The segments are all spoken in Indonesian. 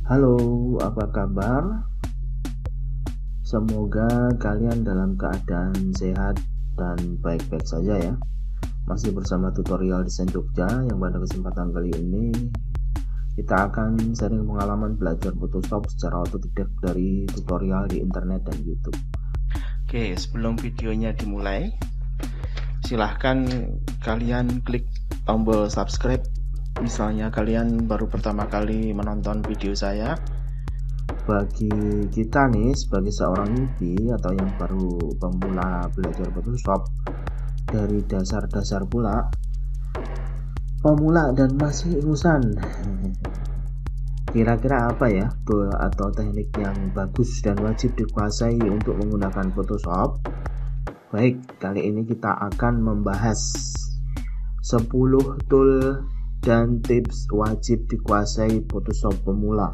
Halo, apa kabar? Semoga kalian dalam keadaan sehat dan baik-baik saja ya. Masih bersama tutorial desain Jogja yang pada kesempatan kali ini kita akan sharing pengalaman belajar Photoshop secara otodidak dari tutorial di internet dan YouTube. Oke, sebelum videonya dimulai, silahkan kalian klik tombol subscribe. Misalnya kalian baru pertama kali menonton video saya. Bagi kita nih sebagai seorang newbie atau yang baru pemula belajar Photoshop, dari dasar-dasar pemula dan masih ingusan, kira-kira apa ya tool atau teknik yang bagus dan wajib dikuasai untuk menggunakan Photoshop? Baik, kali ini kita akan membahas 10 tool dan tips wajib dikuasai Photoshop pemula.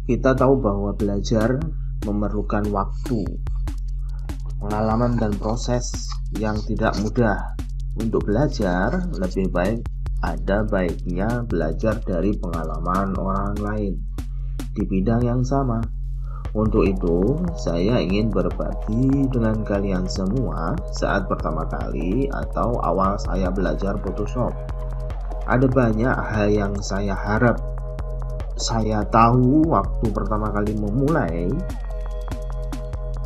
Kita tahu bahwa belajar memerlukan waktu, pengalaman dan proses yang tidak mudah. Untuk belajar, lebih baik ada baiknya belajar dari pengalaman orang lain di bidang yang sama. Untuk itu, saya ingin berbagi dengan kalian semua saat pertama kali atau awal saya belajar Photoshop. Ada banyak hal yang saya harap saya tahu waktu pertama kali memulai.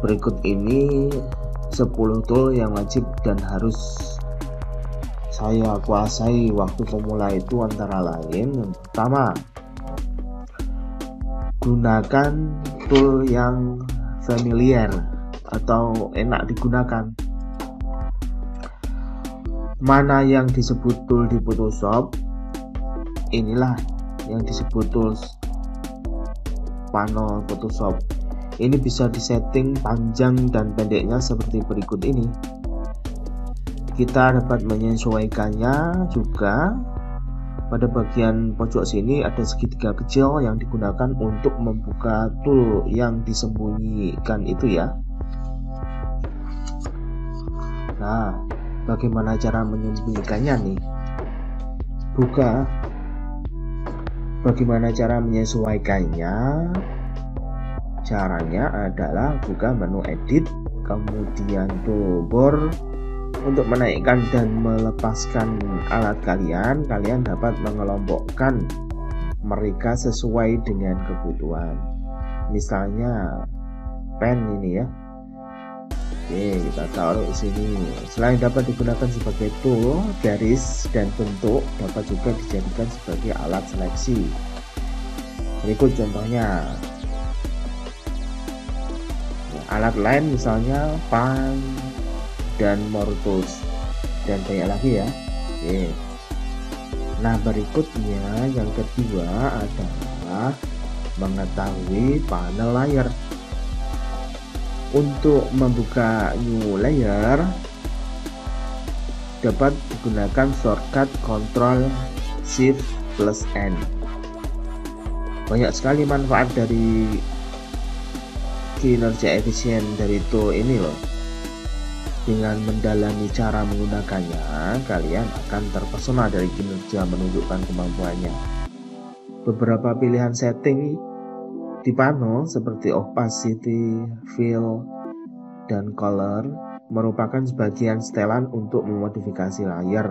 Berikut ini 10 tool yang wajib dan harus saya kuasai waktu pemula itu, antara lain yang pertama, gunakan tool yang familiar atau enak digunakan. Mana yang disebut tool di Photoshop, inilah yang disebut tools panel Photoshop. Ini bisa disetting panjang dan pendeknya seperti berikut ini. Kita dapat menyesuaikannya juga. Pada bagian pojok sini ada segitiga kecil yang digunakan untuk membuka tool yang disembunyikan itu ya. Nah, bagaimana cara menyembunyikannya nih? Bagaimana cara menyesuaikannya? Caranya adalah buka menu edit, kemudian toolbar. Untuk menaikkan dan melepaskan alat kalian dapat mengelompokkan mereka sesuai dengan kebutuhan. Misalnya pen ini ya. Oke, kita taruh di sini. Selain dapat digunakan sebagai tool, garis dan bentuk dapat juga dijadikan sebagai alat seleksi. Berikut contohnya. Alat lain misalnya pan dan more tools dan banyak lagi ya. Oke. Nah, berikutnya yang kedua adalah mengetahui panel layer. Untuk membuka new layer dapat digunakan shortcut Ctrl Shift plus N. Banyak sekali manfaat dari kinerja efisien dari tool ini loh. Dengan mendalami cara menggunakannya, kalian akan terpesona dari kinerja menunjukkan kemampuannya. Beberapa pilihan setting di panel seperti opacity, fill, dan color merupakan sebagian setelan untuk memodifikasi layer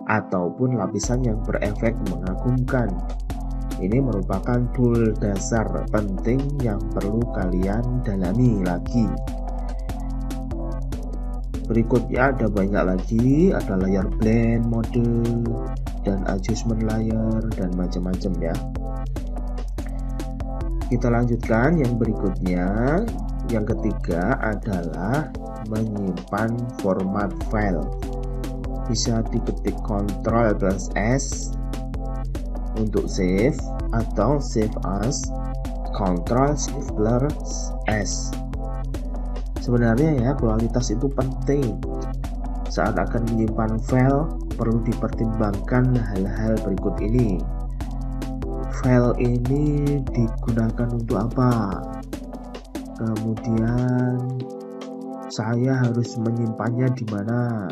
ataupun lapisan yang berefek mengagumkan. Ini merupakan tool dasar penting yang perlu kalian dalami lagi. Berikutnya ada banyak lagi, ada layer blend mode dan adjustment layer dan macam-macam ya. Kita lanjutkan yang berikutnya. Yang ketiga adalah menyimpan format file. Bisa diketik Ctrl plus S untuk save atau save as, Ctrl Shift plus S. Sebenarnya ya, kualitas itu penting. Saat akan menyimpan file, perlu dipertimbangkan hal-hal berikut ini. File ini digunakan untuk apa? Kemudian saya harus menyimpannya di mana?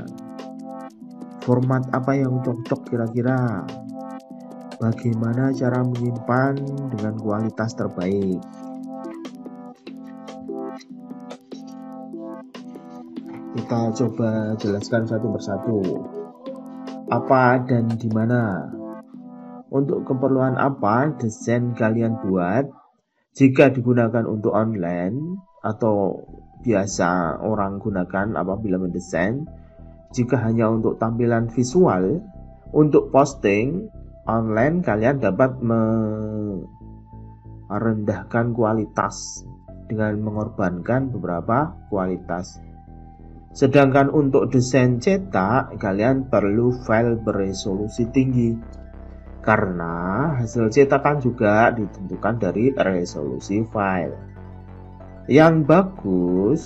Format apa yang cocok kira-kira? bagaimana cara menyimpan dengan kualitas terbaik. Kita coba jelaskan satu persatu. Apa dan di mana? Untuk keperluan apa desain kalian buat? Jika digunakan untuk online atau biasa orang gunakan apabila mendesain, jika hanya untuk tampilan visual, untuk posting online kalian dapat merendahkan kualitas dengan mengorbankan beberapa kualitas. Sedangkan untuk desain cetak kalian perlu file beresolusi tinggi, karena hasil cetakan juga ditentukan dari resolusi file. Yang bagus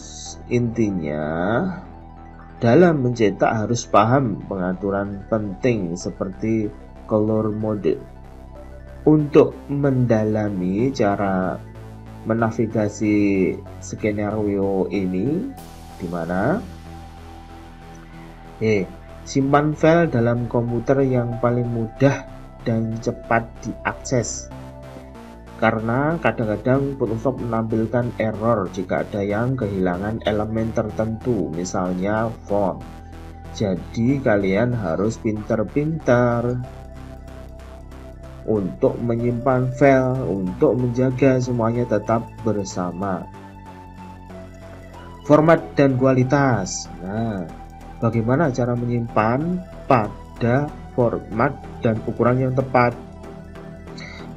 intinya dalam mencetak harus paham pengaturan penting seperti color mode. Untuk mendalami cara menavigasi skenario ini di mana? Simpan file dalam komputer yang paling mudah dan cepat diakses. Karena kadang-kadang Photoshop menampilkan error jika ada yang kehilangan elemen tertentu, misalnya font. Jadi kalian harus pintar-pintar untuk menyimpan file, untuk menjaga semuanya tetap bersama. Format dan kualitas. Nah, bagaimana cara menyimpan pada format dan ukuran yang tepat?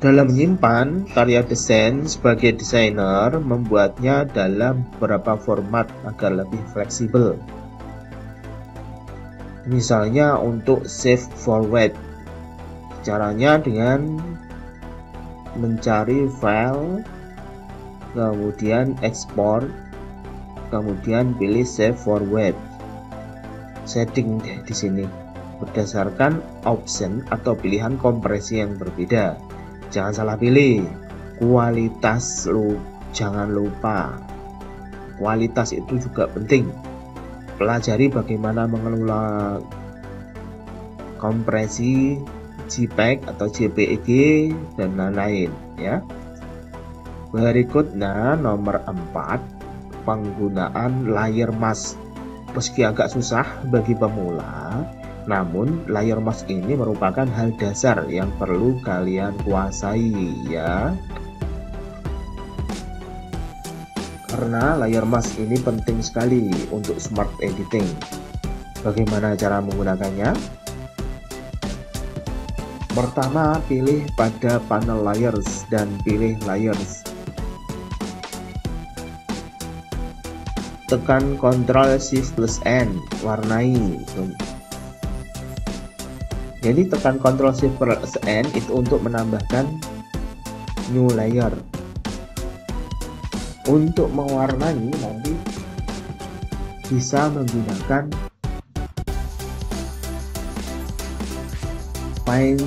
Dalam menyimpan karya desain, sebagai desainer membuatnya dalam beberapa format agar lebih fleksibel. Misalnya untuk save forward, caranya dengan mencari file, kemudian export, kemudian pilih save forward. Setting di sini berdasarkan option atau pilihan kompresi yang berbeda. Jangan salah pilih. Kualitas jangan lupa. Kualitas itu juga penting. Pelajari bagaimana mengelola kompresi JPEG atau JPEG dan lain-lain ya. Berikutnya nomor 4, penggunaan layer mask. Meski agak susah bagi pemula, namun layer mask ini merupakan hal dasar yang perlu kalian kuasai ya. Karena layer mask ini penting sekali untuk smart editing. Bagaimana cara menggunakannya? Pertama, pilih pada panel layers dan pilih layers. Tekan Ctrl Shift plus N, warnai. Jadi tekan Ctrl Shift plus N itu untuk menambahkan new layer. Untuk mewarnai nanti bisa menggunakan Paint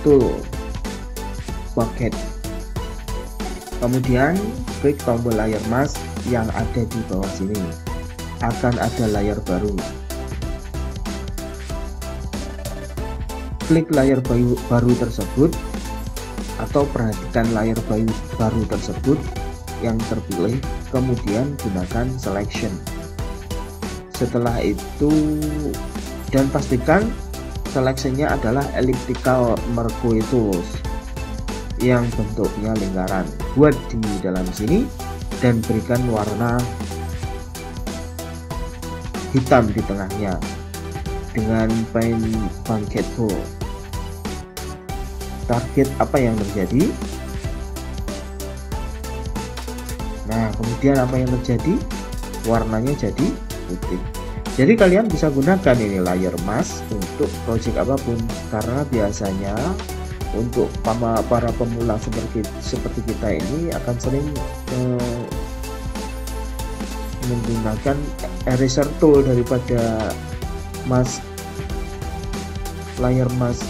Tool Bucket. Kemudian klik tombol layer mask yang ada di bawah sini. Akan ada layer baru. Klik layer baru tersebut atau perhatikan layer baru tersebut yang terpilih, kemudian gunakan selection. Setelah itu dan pastikan seleksinya adalah elliptical mercuitus yang bentuknya lingkaran. Buat di dalam sini dan berikan warna hitam di tengahnya dengan Paint Bucket Tool. Target apa yang terjadi? Nah, kemudian apa yang terjadi? Warnanya jadi putih. Jadi kalian bisa gunakan ini layer mask untuk project apapun, karena biasanya untuk para pemula seperti kita ini akan sering menggunakan eraser tool daripada layer mask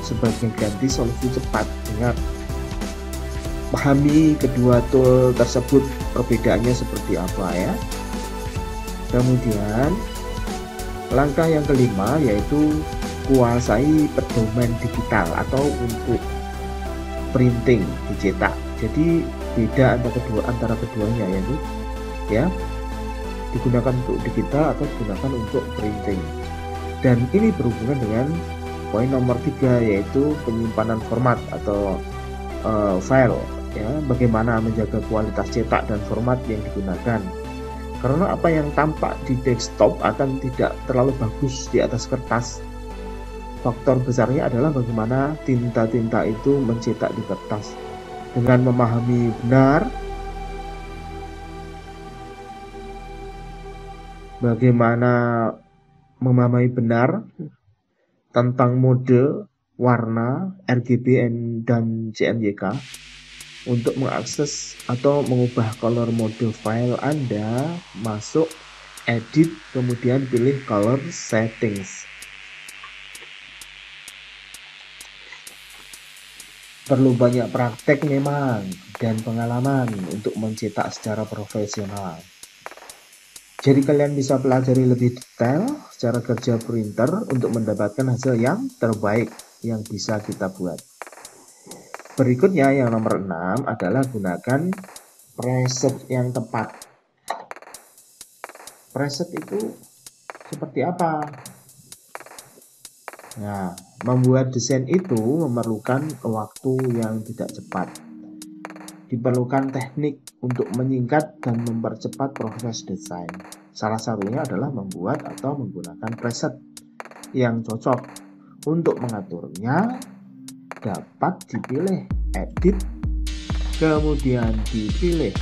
sebagai ganti solusi cepat. Ingat, pahami kedua tool tersebut perbedaannya seperti apa ya. Kemudian langkah yang kelima yaitu kuasai pedoman digital atau untuk printing dicetak. Jadi beda antara keduanya yaitu ya digunakan untuk digital atau digunakan untuk printing. Dan ini berhubungan dengan poin nomor 3 yaitu penyimpanan format atau file ya, bagaimana menjaga kualitas cetak dan format yang digunakan. Karena apa yang tampak di desktop akan tidak terlalu bagus di atas kertas. Faktor besarnya adalah bagaimana tinta-tinta itu mencetak di kertas. Dengan memahami benar tentang mode, warna, RGB dan CMYK untuk mengakses atau mengubah color mode file Anda, masuk edit, kemudian pilih color settings. Perlu banyak praktek memang dan pengalaman untuk mencetak secara profesional. Jadi kalian bisa pelajari lebih detail cara kerja printer untuk mendapatkan hasil yang terbaik yang bisa kita buat. Berikutnya yang nomor 6 adalah gunakan preset yang tepat. Preset itu seperti apa? Nah, membuat desain itu memerlukan waktu yang tidak cepat. Diperlukan teknik untuk menyingkat dan mempercepat proses desain. Salah satunya adalah membuat atau menggunakan preset yang cocok. Untuk mengaturnya, dapat dipilih edit, kemudian dipilih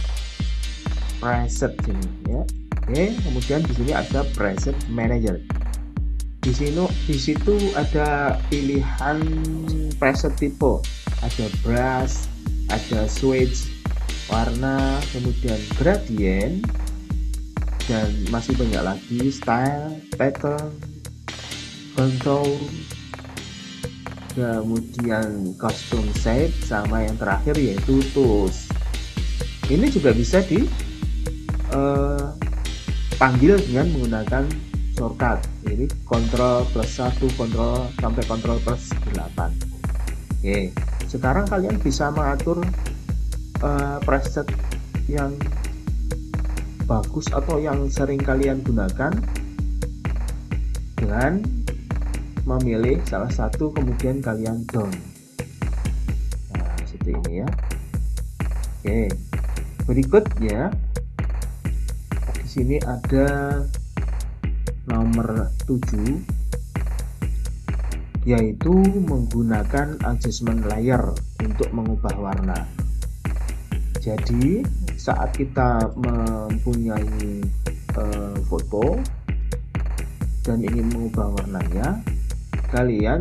preset sini ya. Oke, kemudian di sini ada preset manager. Di situ ada pilihan preset tipe, ada brush, ada switch, warna, kemudian gradient, dan masih banyak lagi style, pattern, contour, kemudian custom shape, sama yang terakhir yaitu tools. Ini juga bisa dipanggil dengan menggunakan shortcut. Jadi Ctrl plus 1, Ctrl sampai Ctrl plus 8. Oke, sekarang kalian bisa mengatur preset yang bagus atau yang sering kalian gunakan dengan memilih salah satu kemudian kalian down. Nah, seperti ini ya. Oke, berikutnya di sini ada nomor 7 yaitu menggunakan adjustment layer untuk mengubah warna. Jadi saat kita mempunyai foto dan ingin mengubah warnanya, kalian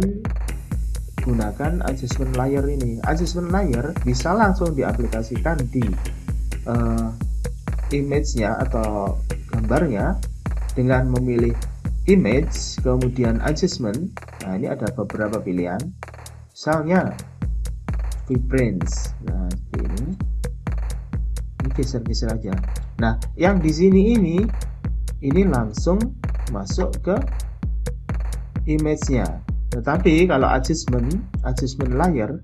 gunakan adjustment layer ini. Adjustment layer bisa langsung diaplikasikan di image-nya atau gambarnya dengan memilih image, kemudian adjustment. Nah, ini ada beberapa pilihan. Misalnya vibrance. Nah, seperti ini. Ini geser-geser aja. Nah, yang di sini ini langsung masuk ke image-nya. Tetapi kalau adjustment layer,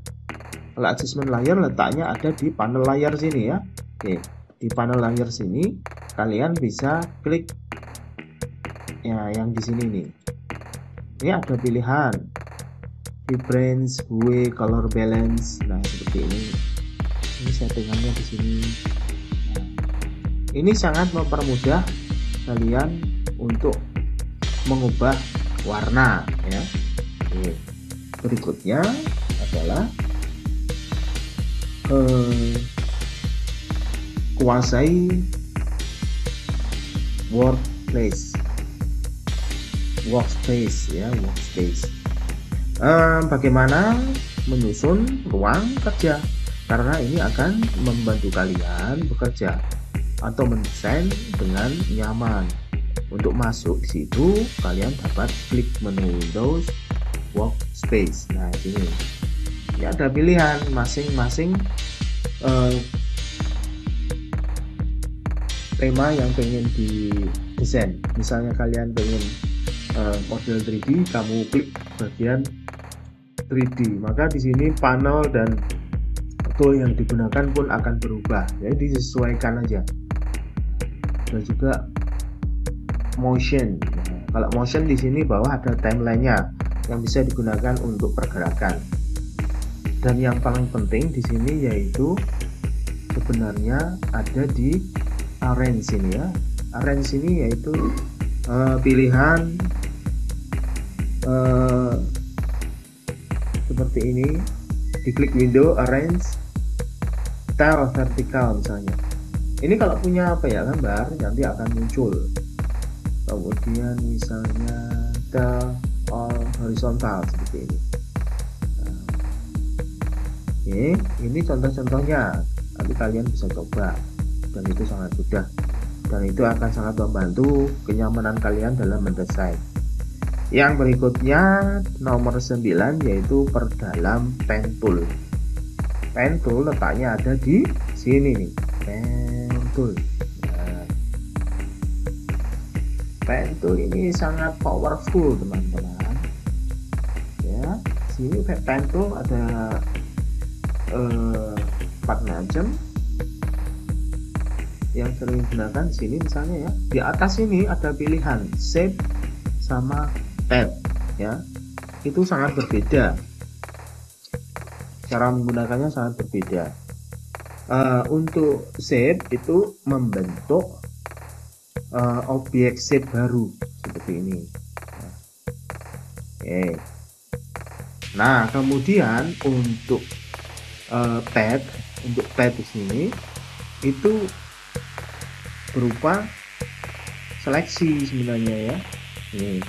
letaknya ada di panel layar sini ya. Oke, di panel layar sini kalian bisa klik ya yang di sini nih. Ini ada pilihan vibrance, hue, color balance. Nah, seperti ini. Ini settingannya di sini. Nah, ini sangat mempermudah kalian untuk mengubah warna ya. Oke. Berikutnya adalah kuasai workspace ya, bagaimana menyusun ruang kerja, karena ini akan membantu kalian bekerja atau mendesain dengan nyaman. Untuk masuk di situ kalian dapat klik menu Windows Workspace. Nah, ini ada pilihan masing-masing tema yang pengen didesain. Misalnya kalian pengen model 3D, kamu klik bagian 3D, maka di sini panel dan tool yang digunakan pun akan berubah. Jadi disesuaikan aja. Dan juga motion. Nah, kalau motion di sini bawah ada timeline-nya yang bisa digunakan untuk pergerakan. Dan yang paling penting di sini yaitu sebenarnya ada di arrange ini ya. Arrange ini yaitu pilihan seperti ini, diklik window arrange style vertical misalnya. Ini kalau punya apa ya gambar nanti akan muncul. Kemudian misalnya style all horizontal seperti ini. Nah, ini contoh-contohnya, nanti kalian bisa coba dan itu sangat mudah dan itu akan sangat membantu kenyamanan kalian dalam mendesain. Yang berikutnya nomor 9 yaitu perdalam pen tool. Pen tool letaknya ada di sini nih, pen tool. Nah, pen tool ini sangat powerful teman-teman. Ya, sini pen tool ada 4 macam. Yang sering digunakan di sini misalnya ya, di atas ini ada pilihan shape sama tab ya, itu sangat berbeda, cara menggunakannya sangat berbeda. Untuk shape itu membentuk objek shape baru seperti ini. Nah kemudian untuk pad, untuk pad di sini itu berupa seleksi sebenarnya ya. Ini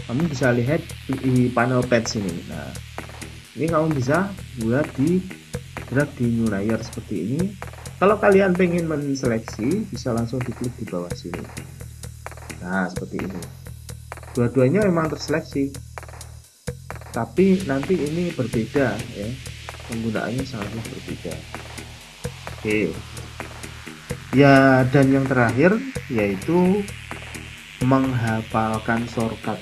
kamu bisa lihat di panel pad sini. Nah ini kamu bisa buat di drag di new layer seperti ini. Kalau kalian pengen menseleksi bisa langsung diklik di bawah sini. Nah seperti ini, dua-duanya memang terseleksi, tapi nanti ini berbeda ya, penggunaannya sangat berbeda. Oke ya, dan yang terakhir yaitu menghafalkan shortcut.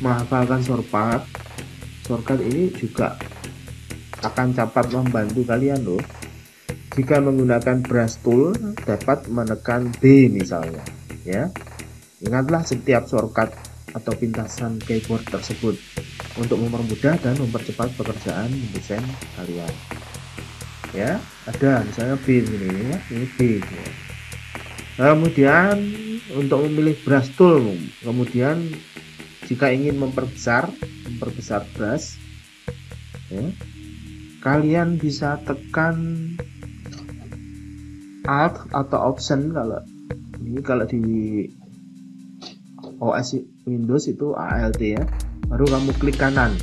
Menghafalkan shortcut ini juga akan cepat membantu kalian loh. Jika menggunakan brush tool dapat menekan B misalnya ya. Ingatlah setiap shortcut atau pintasan keyboard tersebut untuk mempermudah dan mempercepat pekerjaan mendesain kalian. Ya, ada misalnya B ini ya, ini B ya. Kemudian untuk memilih brush tool, kemudian jika ingin memperbesar brush ya, kalian bisa tekan Alt atau Option. Kalau di OS Windows itu Alt ya, baru kamu klik kanan.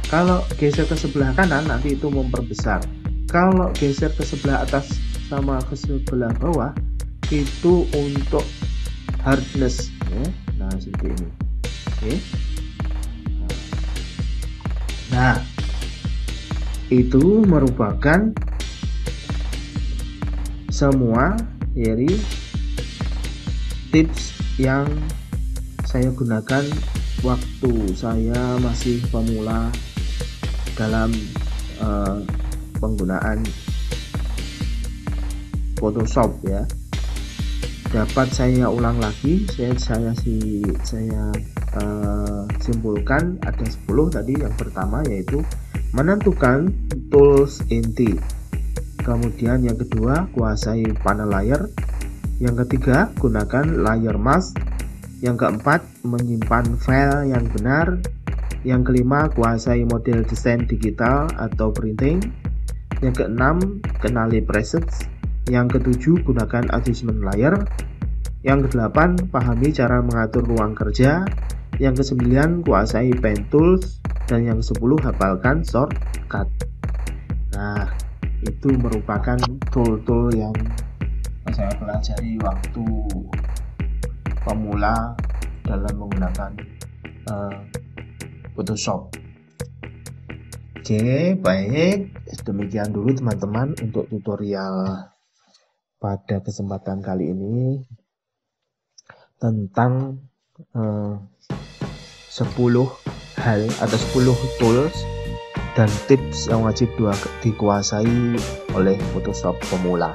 Kalau geser ke sebelah kanan nanti itu memperbesar. Kalau geser ke sebelah atas sama ke sebelah bawah itu untuk hardness ya. Nah seperti ini. Oke. Nah itu merupakan semua dari tips yang saya gunakan waktu saya masih pemula dalam penggunaan Photoshop ya. Dapat saya ulang lagi, saya simpulkan ada 10 tadi. Yang pertama yaitu menentukan tools inti, kemudian yang kedua kuasai panel layer, yang ketiga gunakan layer mask, yang keempat menyimpan file yang benar, yang kelima kuasai model desain digital atau printing, yang keenam kenali presets, yang ketujuh gunakan adjustment layer, yang kedelapan pahami cara mengatur ruang kerja, yang kesembilan kuasai pen tools, dan yang ke-10 hafalkan shortcut. Nah itu merupakan tool-tool yang saya pelajari waktu pemula dalam menggunakan Photoshop. Oke, baik, demikian dulu teman-teman untuk tutorial pada kesempatan kali ini. tentang 10 hal atau 10 tools dan tips yang wajib dikuasai oleh Photoshop pemula.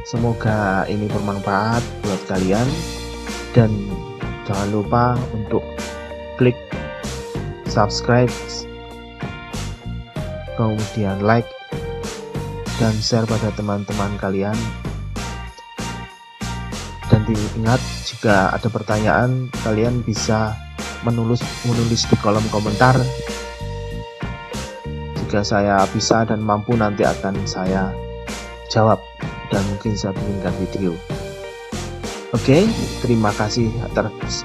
Semoga ini bermanfaat buat kalian, dan jangan lupa untuk klik subscribe, kemudian like dan share pada teman-teman kalian. Dan diingat, jika ada pertanyaan kalian bisa menulis di kolom komentar. Jika saya bisa dan mampu, nanti akan saya jawab dan mungkin saya bikinkan video. Oke, terima kasih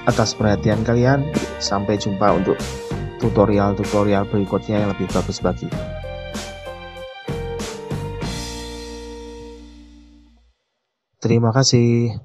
atas perhatian kalian. Sampai jumpa untuk tutorial-tutorial berikutnya yang lebih bagus lagi. Terima kasih.